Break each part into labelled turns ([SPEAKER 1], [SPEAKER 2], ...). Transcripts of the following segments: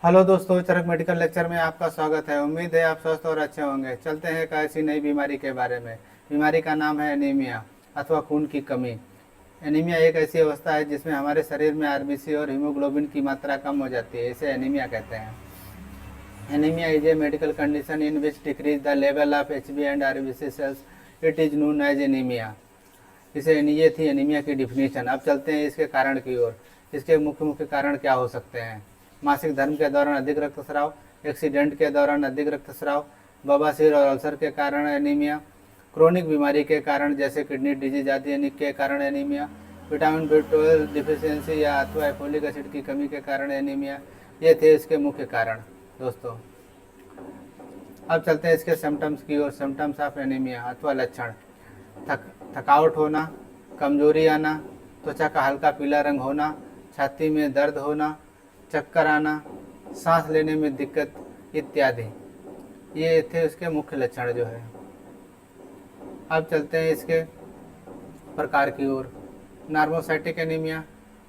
[SPEAKER 1] Hello दोस्तों, चरक medical lecture में आपका स्वागत है। उम्मीद है आप स्वस्थ और अच्छे होंगे। चलते हैं एक ऐसी नई बीमारी के बारे में। बीमारी का नाम है एनीमिया अथवा खून की कमी। एनीमिया एक ऐसी अवस्था है जिसमें हमारे शरीर में आरबीसी और हीमोग्लोबिन की मात्रा कम हो जाती है। इसे एनीमिया कहते हैं। Anaemia is a medical condition in which decrease the level of HB and RBC cells. It is known as anaemia. ये थी एनीमिया की डिफिनीशन। अब चलते हैं इसके कारण की ओर। इसके मुख्य मुख्य कारण क्या हो सकते हैं? मासिक धर्म के दौरान अधिक रक्तस्राव, एक्सीडेंट के दौरान अधिक रक्तस्राव, बवासीर और अल्सर के कारण एनीमिया, क्रोनिक बीमारी के कारण जैसे किडनी डिजीज आदि के कारण एनीमिया, विटामिन B12 डिफिशियंसी या अथवा फोलिक एसिड की कमी के कारण एनीमिया। ये थे इसके मुख्य कारण दोस्तों। अब चलते हैं इसके सिम्टम्स की ओर। सिम्टम्स ऑफ एनीमिया अथवा लक्षण: थकावट होना, कमजोरी आना, त्वचा का हल्का पीला रंग होना, छाती में दर्द होना, चक्कर आना, सांस लेने में दिक्कत इत्यादि। ये थे इसके मुख्य लक्षण जो है। अब चलते हैं इसके प्रकार की ओर। नॉर्मोसाइटिक एनीमिया,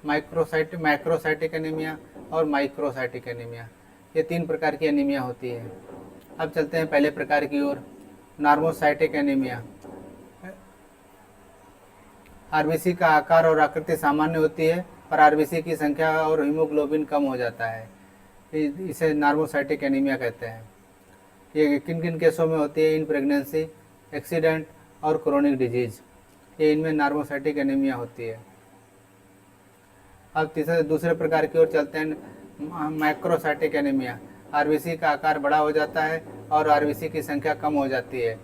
[SPEAKER 1] मैक्रोसाइटिक एनीमिया और माइक्रोसाइटिक एनीमिया। ये 3 प्रकार की एनीमिया होती है। अब चलते हैं पहले प्रकार की ओर। Normocytic anaemia. आरबीसी का आकार और आकृति सामान्य होती है, पर आरबीसी की संख्या और हीमोग्लोबिन कम हो जाता है। इसे नॉर्मोसाइटिक एनीमिया कहते हैं। ये किन किन केसों में होती है? इन प्रेगनेंसी, एक्सीडेंट और क्रोनिक डिजीज। ये इनमें नॉर्मोसाइटिक एनीमिया होती है। अब दूसरे प्रकार की ओर चलते हैं। Macrocytic anaemia. आरबीसी का आकार बड़ा हो जाता है और आरबीसी की संख्या कम हो जाती है,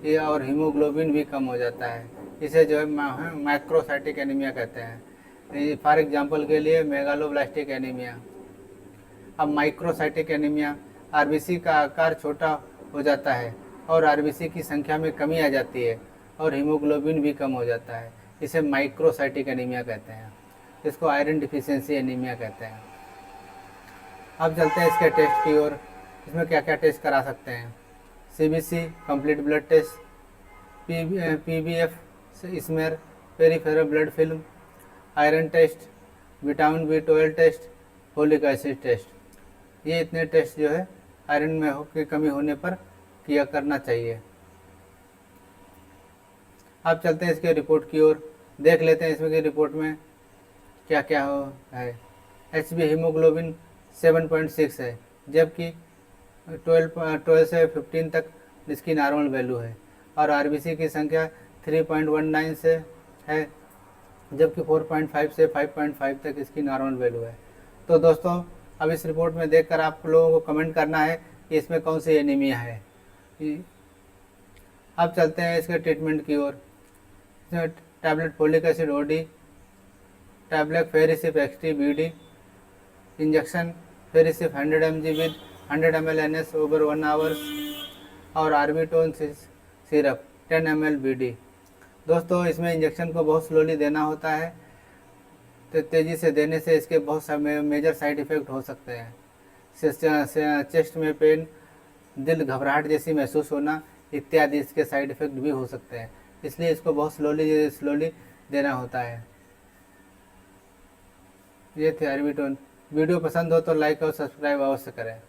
[SPEAKER 1] ये और हीमोग्लोबिन भी कम हो जाता है। इसे जो है मैक्रोसाइटिक एनीमिया कहते हैं। फॉर एग्जांपल के लिए मेगालोब्लास्टिक एनीमिया। अब माइक्रोसाइटिक एनीमिया। आरबीसी का आकार छोटा हो जाता है और आरबीसी की संख्या में कमी आ जाती है और हीमोग्लोबिन भी कम हो जाता है। इसे माइक्रोसाइटिक एनीमिया कहते हैं। इसको आयरन डिफिशियंसी एनीमिया कहते हैं। अब चलते हैं इसके टेस्ट की ओर। इसमें क्या क्या टेस्ट करा सकते हैं? CBC complete blood test, PBF smear, peripheral blood film, iron test, vitamin B12 test, folic acid test. ये इतने टेस्ट जो है आयरन में की कमी होने पर किया करना चाहिए। अब चलते हैं इसके रिपोर्ट की ओर। देख लेते हैं इसमें की रिपोर्ट में क्या क्या है। एचबी हीमोग्लोबिन 7.6 है, जबकि 12 से 15 तक इसकी नॉर्मल वैल्यू है। और आरबीसी की संख्या 3.19 से है, जबकि 4.5 से 5.5 तक इसकी नॉर्मल वैल्यू है। तो दोस्तों, अब इस रिपोर्ट में देखकर आप लोगों को कमेंट करना है कि इसमें कौन सी एनीमिया है। अब चलते हैं इसके ट्रीटमेंट की ओर। Tablet folic acid OD, tablet फेरिसिप XT BD, इंजेक्शन फेरिसिप 100 mg with 100 ml NS over 1 hours और आर्बिटोन सिरप 10 ml BD। दोस्तों, इसमें इंजेक्शन को बहुत स्लोली देना होता है, तो तेज़ी से देने से इसके बहुत सारे मेजर साइड इफ़ेक्ट हो सकते हैं। चेस्ट में पेन, दिल घबराहट जैसी महसूस होना इत्यादि इसके साइड इफ़ेक्ट भी हो सकते हैं। इसलिए इसको बहुत स्लोली देना होता है। ये थे आर्बिटोन। वीडियो पसंद हो तो लाइक और सब्सक्राइब अवश्य करें।